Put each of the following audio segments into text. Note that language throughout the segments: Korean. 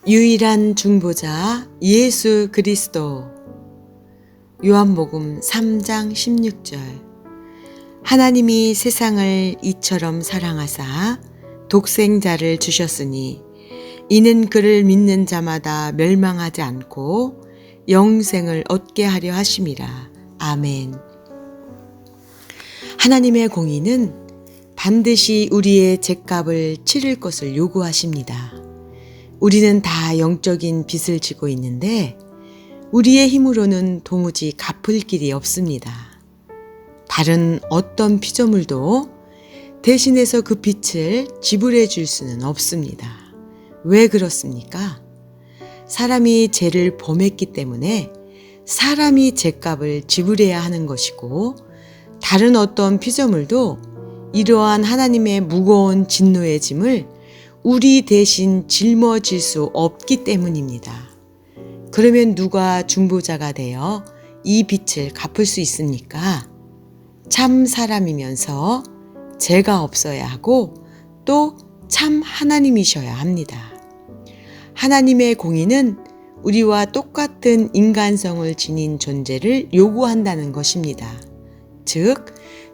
유일한 중보자 예수 그리스도. 요한복음 3장 16절. 하나님이 세상을 이처럼 사랑하사 독생자를 주셨으니 이는 그를 믿는 자마다 멸망하지 않고 영생을 얻게 하려 하심이라. 아멘. 하나님의 공의는 반드시 우리의 죗값을 치를 것을 요구하십니다. 우리는 다 영적인 빚을 지고 있는데 우리의 힘으로는 도무지 갚을 길이 없습니다. 다른 어떤 피조물도 대신해서 그 빚을 지불해 줄 수는 없습니다. 왜 그렇습니까? 사람이 죄를 범했기 때문에 사람이 죗값을 지불해야 하는 것이고, 다른 어떤 피조물도 이러한 하나님의 무거운 진노의 짐을 우리 대신 짊어질 수 없기 때문입니다. 그러면 누가 중보자가 되어 이 빚을 갚을 수 있습니까? 참 사람이면서 죄가 없어야 하고 또 참 하나님이셔야 합니다. 하나님의 공의는 우리와 똑같은 인간성을 지닌 존재를 요구한다는 것입니다. 즉,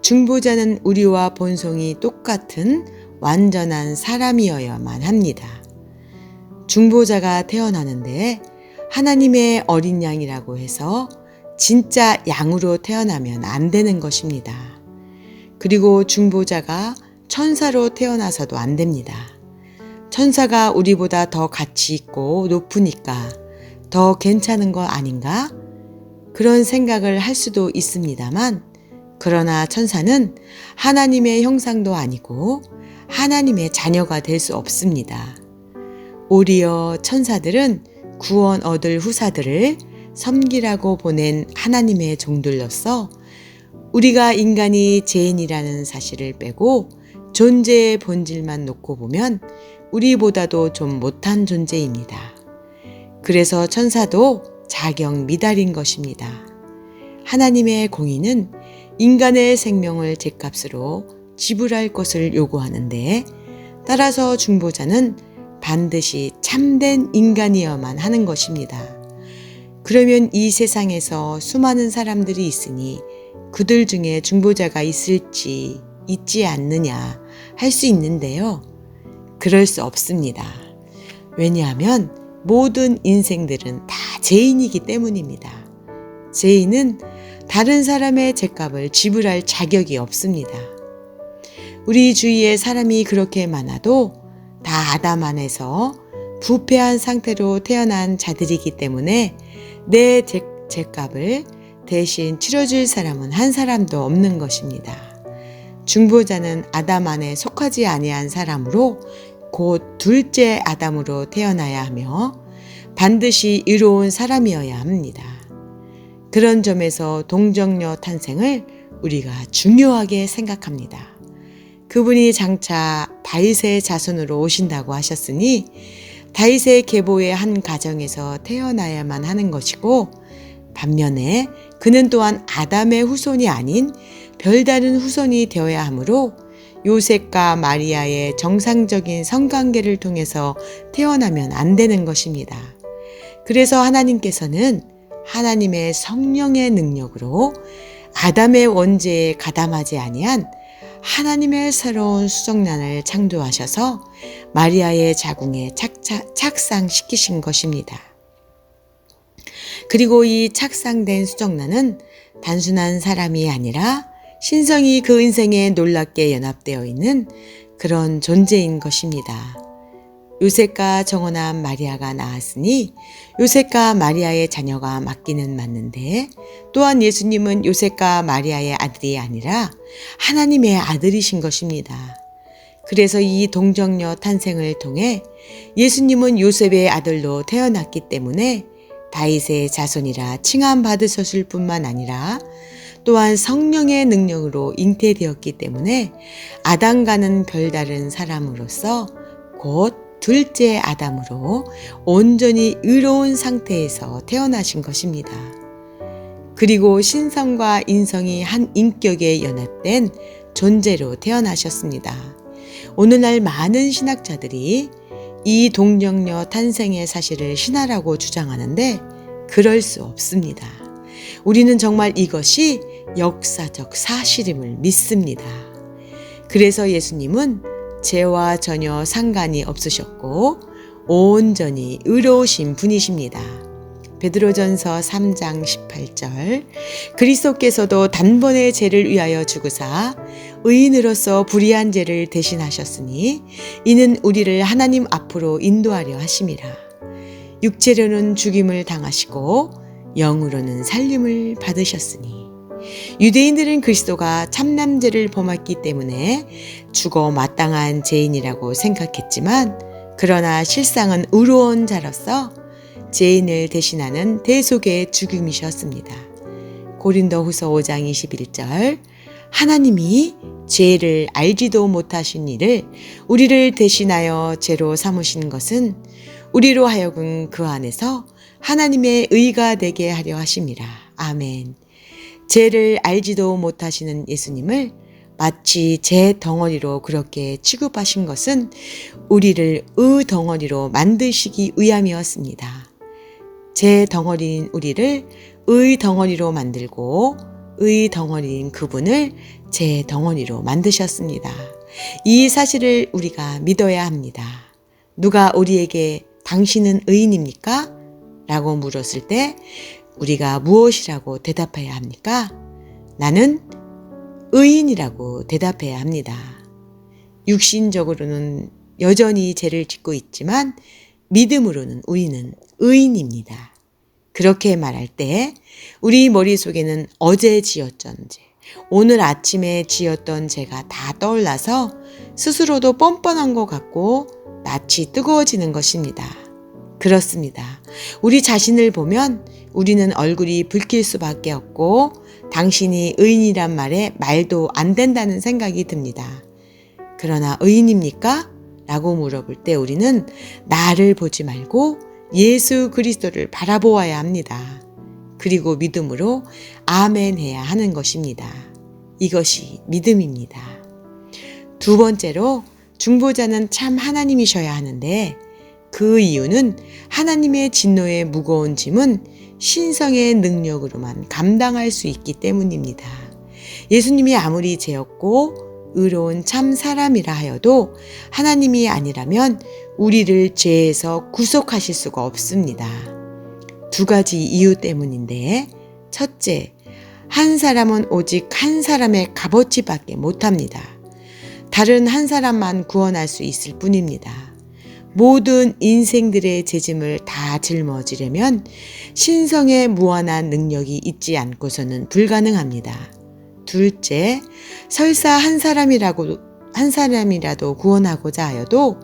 중보자는 우리와 본성이 똑같은 완전한 사람이어야만 합니다. 중보자가 태어나는데 하나님의 어린 양이라고 해서 진짜 양으로 태어나면 안 되는 것입니다. 그리고 중보자가 천사로 태어나서도 안 됩니다. 천사가 우리보다 더 가치 있고 높으니까 더 괜찮은 거 아닌가? 그런 생각을 할 수도 있습니다만, 그러나 천사는 하나님의 형상도 아니고 하나님의 자녀가 될 수 없습니다. 오히려 천사들은 구원 얻을 후사들을 섬기라고 보낸 하나님의 종들로서 우리가 인간이 죄인이라는 사실을 빼고 존재의 본질만 놓고 보면 우리보다도 좀 못한 존재입니다. 그래서 천사도 자격 미달인 것입니다. 하나님의 공의는 인간의 생명을 죗값으로 지불할 것을 요구하는데, 따라서 중보자는 반드시 참된 인간이어야만 하는 것입니다. 그러면 이 세상에서 수많은 사람들이 있으니 그들 중에 중보자가 있을지 있지 않느냐 할 수 있는데요. 그럴 수 없습니다. 왜냐하면 모든 인생들은 다 죄인이기 때문입니다. 죄인은 다른 사람의 죗값을 지불할 자격이 없습니다. 우리 주위에 사람이 그렇게 많아도 다 아담 안에서 부패한 상태로 태어난 자들이기 때문에 내 죗값을 대신 치러줄 사람은 한 사람도 없는 것입니다. 중보자는 아담 안에 속하지 아니한 사람으로 곧 둘째 아담으로 태어나야 하며 반드시 의로운 사람이어야 합니다. 그런 점에서 동정녀 탄생을 우리가 중요하게 생각합니다. 그분이 장차 다윗의 자손으로 오신다고 하셨으니 다윗의 계보의 한 가정에서 태어나야만 하는 것이고, 반면에 그는 또한 아담의 후손이 아닌 별다른 후손이 되어야 하므로 요셉과 마리아의 정상적인 성관계를 통해서 태어나면 안 되는 것입니다. 그래서 하나님께서는 하나님의 성령의 능력으로 아담의 원죄에 가담하지 아니한 하나님의 새로운 수정란을 창조하셔서 마리아의 자궁에 착상시키신 것입니다. 그리고 이 착상된 수정란은 단순한 사람이 아니라 신성이 그 인생에 놀랍게 연합되어 있는 그런 존재인 것입니다. 요셉과 정혼한 마리아가 낳았으니 요셉과 마리아의 자녀가 맞기는 맞는데, 또한 예수님은 요셉과 마리아의 아들이 아니라 하나님의 아들이신 것입니다. 그래서 이 동정녀 탄생을 통해 예수님은 요셉의 아들로 태어났기 때문에 다윗의 자손이라 칭함받으셨을 뿐만 아니라 또한 성령의 능력으로 잉태되었기 때문에 아담과는 별다른 사람으로서 곧 둘째 아담으로 온전히 의로운 상태에서 태어나신 것입니다. 그리고 신성과 인성이 한 인격에 연합된 존재로 태어나셨습니다. 오늘날 많은 신학자들이 이 동정녀 탄생의 사실을 신화라고 주장하는데 그럴 수 없습니다. 우리는 정말 이것이 역사적 사실임을 믿습니다. 그래서 예수님은 죄와 전혀 상관이 없으셨고 온전히 의로우신 분이십니다. 베드로전서 3장 18절 그리스도께서도 단번에 죄를 위하여 죽으사 의인으로서 불의한 죄를 대신하셨으니 이는 우리를 하나님 앞으로 인도하려 하심이라. 육체로는 죽임을 당하시고 영으로는 살림을 받으셨으니 유대인들은 그리스도가 참남죄를 범했기 때문에 죽어 마땅한 죄인이라고 생각했지만 그러나 실상은 의로운 자로서 죄인을 대신하는 대속의 죽음이셨습니다. 고린도후서 5장 21절 하나님이 죄를 알지도 못하신 이를 우리를 대신하여 죄로 삼으신 것은 우리로 하여금 그 안에서 하나님의 의가 되게 하려 하심이라. 아멘. 죄를 알지도 못하시는 예수님을 마치 제 덩어리로 그렇게 취급하신 것은 우리를 의 덩어리로 만드시기 위함이었습니다. 제 덩어리인 우리를 의 덩어리로 만들고 의 덩어리인 그분을 제 덩어리로 만드셨습니다. 이 사실을 우리가 믿어야 합니다. 누가 우리에게 당신은 의인입니까? 라고 물었을 때 우리가 무엇이라고 대답해야 합니까? 나는 의인이라고 대답해야 합니다. 육신적으로는 여전히 죄를 짓고 있지만 믿음으로는 우리는 의인입니다. 그렇게 말할 때 우리 머릿속에는 어제 지었던 죄, 오늘 아침에 지었던 죄가 다 떠올라서 스스로도 뻔뻔한 것 같고 낯이 뜨거워지는 것입니다. 그렇습니다. 우리 자신을 보면 우리는 얼굴이 붉힐 수밖에 없고 당신이 의인이란 말에 말도 안 된다는 생각이 듭니다. 그러나 의인입니까? 라고 물어볼 때 우리는 나를 보지 말고 예수 그리스도를 바라보아야 합니다. 그리고 믿음으로 아멘 해야 하는 것입니다. 이것이 믿음입니다. 두 번째로 중보자는 참 하나님이셔야 하는데 그 이유는 하나님의 진노의 무거운 짐은 신성의 능력으로만 감당할 수 있기 때문입니다. 예수님이 아무리 죄였고 의로운 참 사람이라 하여도 하나님이 아니라면 우리를 죄에서 구속하실 수가 없습니다. 두 가지 이유 때문인데 첫째, 한 사람은 오직 한 사람의 값어치밖에 못합니다. 다른 한 사람만 구원할 수 있을 뿐입니다. 모든 인생들의 죄짐을 다 짊어지려면 신성의 무한한 능력이 있지 않고서는 불가능합니다. 둘째, 설사 한 사람이라도 구원하고자 하여도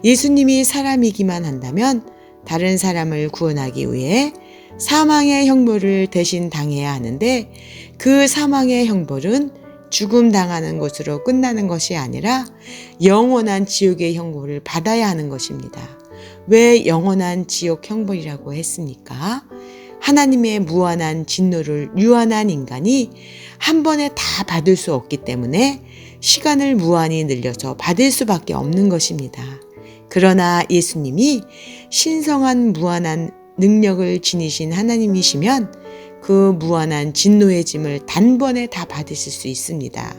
예수님이 사람이기만 한다면 다른 사람을 구원하기 위해 사망의 형벌을 대신 당해야 하는데 그 사망의 형벌은 죽음 당하는 것으로 끝나는 것이 아니라 영원한 지옥의 형벌을 받아야 하는 것입니다. 왜 영원한 지옥 형벌이라고 했습니까? 하나님의 무한한 진노를 유한한 인간이 한 번에 다 받을 수 없기 때문에 시간을 무한히 늘려서 받을 수밖에 없는 것입니다. 그러나 예수님이 신성한 무한한 능력을 지니신 하나님이시면 그 무한한 진노의 짐을 단번에 다 받으실 수 있습니다.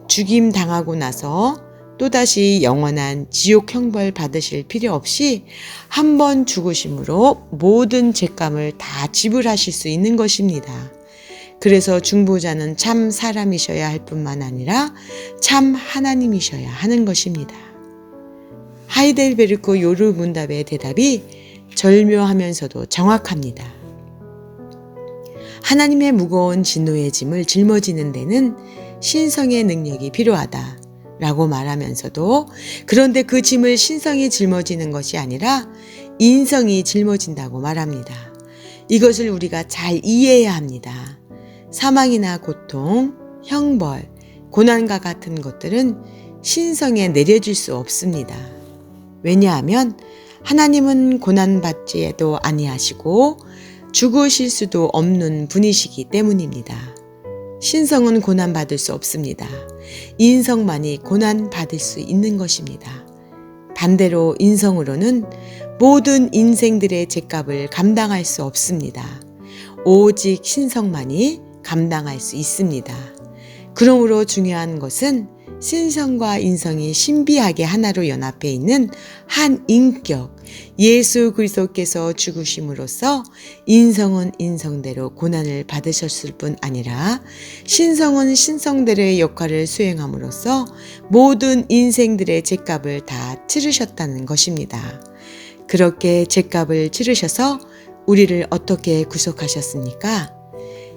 죽임 당하고 나서 또다시 영원한 지옥 형벌 받으실 필요 없이 한 번 죽으심으로 모든 죄감을 다 지불하실 수 있는 것입니다. 그래서 중보자는 참 사람이셔야 할 뿐만 아니라 참 하나님이셔야 하는 것입니다. 하이델베르크 요르 문답의 대답이 절묘하면서도 정확합니다. 하나님의 무거운 진노의 짐을 짊어지는 데는 신성의 능력이 필요하다 라고 말하면서도 그런데 그 짐을 신성이 짊어지는 것이 아니라 인성이 짊어진다고 말합니다. 이것을 우리가 잘 이해해야 합니다. 사망이나 고통, 형벌, 고난과 같은 것들은 신성에 내려질 수 없습니다. 왜냐하면 하나님은 고난받지도 아니하시고 죽으실 수도 없는 분이시기 때문입니다. 신성은 고난받을 수 없습니다. 인성만이 고난받을 수 있는 것입니다. 반대로 인성으로는 모든 인생들의 죗값을 감당할 수 없습니다. 오직 신성만이 감당할 수 있습니다. 그러므로 중요한 것은 신성과 인성이 신비하게 하나로 연합해 있는 한 인격, 예수 그리스도께서 죽으심으로써 인성은 인성대로 고난을 받으셨을 뿐 아니라 신성은 신성대로의 역할을 수행함으로써 모든 인생들의 죗값을 다 치르셨다는 것입니다. 그렇게 죗값을 치르셔서 우리를 어떻게 구속하셨습니까?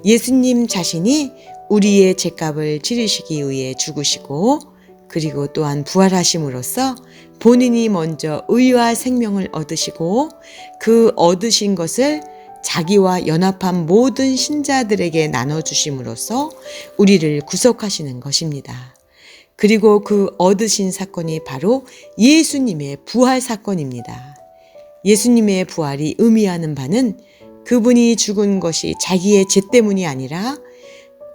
예수님 자신이 우리의 죗값을 치르시기 위해 죽으시고 그리고 또한 부활하심으로써 본인이 먼저 의와 생명을 얻으시고 그 얻으신 것을 자기와 연합한 모든 신자들에게 나눠주심으로써 우리를 구속하시는 것입니다. 그리고 그 얻으신 사건이 바로 예수님의 부활 사건입니다. 예수님의 부활이 의미하는 바는 그분이 죽은 것이 자기의 죄 때문이 아니라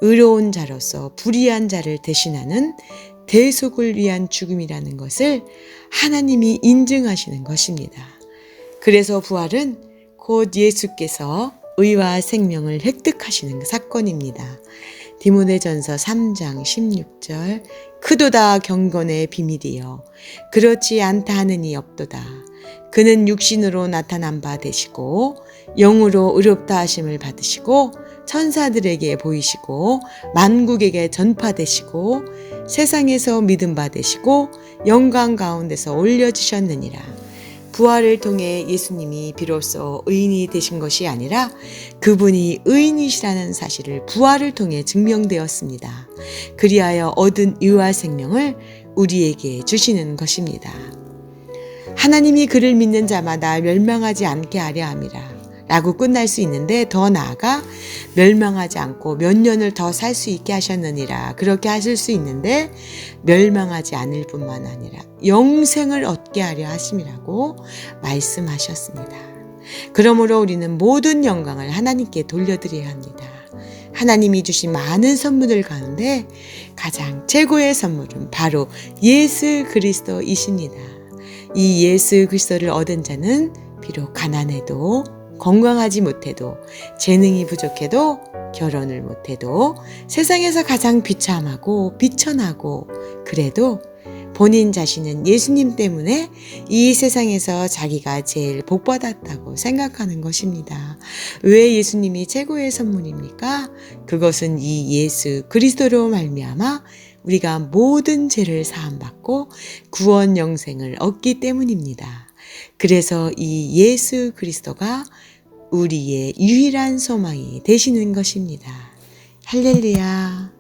의로운 자로서 불의한 자를 대신하는 대속을 위한 죽음이라는 것을 하나님이 인증하시는 것입니다. 그래서 부활은 곧 예수께서 의와 생명을 획득하시는 사건입니다. 디모데전서 3장 16절 크도다 경건의 비밀이여 그렇지 않다 하느니 없도다. 그는 육신으로 나타난 바 되시고 영으로 의롭다 하심을 받으시고 천사들에게 보이시고 만국에게 전파되시고 세상에서 믿음 받으시고 영광 가운데서 올려지셨느니라. 부활을 통해 예수님이 비로소 의인이 되신 것이 아니라 그분이 의인이시라는 사실을 부활을 통해 증명되었습니다. 그리하여 얻은 의와 생명을 우리에게 주시는 것입니다. 하나님이 그를 믿는 자마다 멸망하지 않게 하려 함이라 라고 끝날 수 있는데 더 나아가 멸망하지 않고 몇 년을 더 살 수 있게 하셨느니라 그렇게 하실 수 있는데 멸망하지 않을 뿐만 아니라 영생을 얻게 하려 하심이라고 말씀하셨습니다. 그러므로 우리는 모든 영광을 하나님께 돌려드려야 합니다. 하나님이 주신 많은 선물들 가운데 가장 최고의 선물은 바로 예수 그리스도이십니다. 이 예수 그리스도를 얻은 자는 비록 가난해도 건강하지 못해도 재능이 부족해도 결혼을 못해도 세상에서 가장 비참하고 비천하고 그래도 본인 자신은 예수님 때문에 이 세상에서 자기가 제일 복받았다고 생각하는 것입니다. 왜 예수님이 최고의 선물입니까? 그것은 이 예수 그리스도로 말미암아 우리가 모든 죄를 사함받고 구원 영생을 얻기 때문입니다. 그래서 이 예수 그리스도가 우리의 유일한 소망이 되시는 것입니다. 할렐루야.